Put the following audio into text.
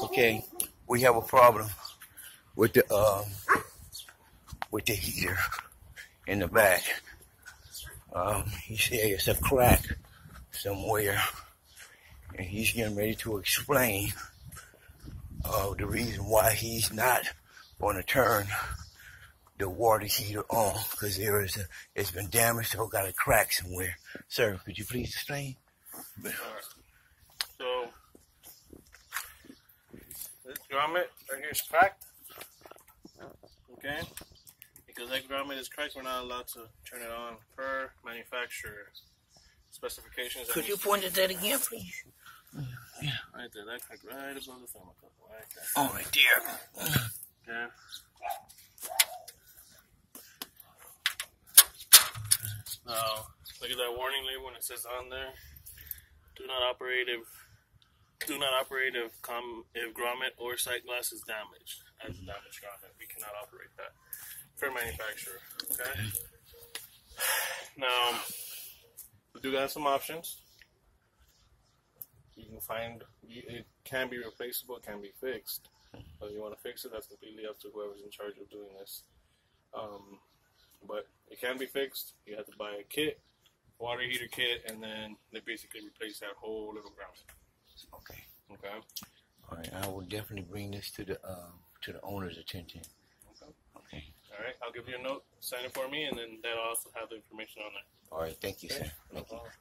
Okay, we have a problem with the heater in the back. He said it's a crack somewhere, and he's getting ready to explain the reason why he's not going to turn the water heater on, because it's been damaged or got a crack somewhere. Sir, could you please explain? So this grommet right here is cracked. Okay, because that grommet is cracked, we're not allowed to turn it on per manufacturer specifications. Could you point at that again, please? Yeah, right there. That cracked right above the thermocouple, right there. Oh, right there. Okay. Now, look at that warning label when it says on there. Do not operate if grommet or sight glass is damaged. As a damaged grommet, we cannot operate that per manufacturer. Okay. Now, we do got some options. You can find it can be replaceable, it can be fixed. But if you want to fix it, that's completely up to whoever's in charge of doing this. But it can be fixed. You have to buy a kit, water heater kit, and then they basically replace that whole little grommet. Okay. Okay. All right. I will definitely bring this to the owner's attention. Okay. Okay. All right. I'll give you a note. Sign it for me, and then that'll also have the information on there. All right. Thank you, sir. No Thank you. problem.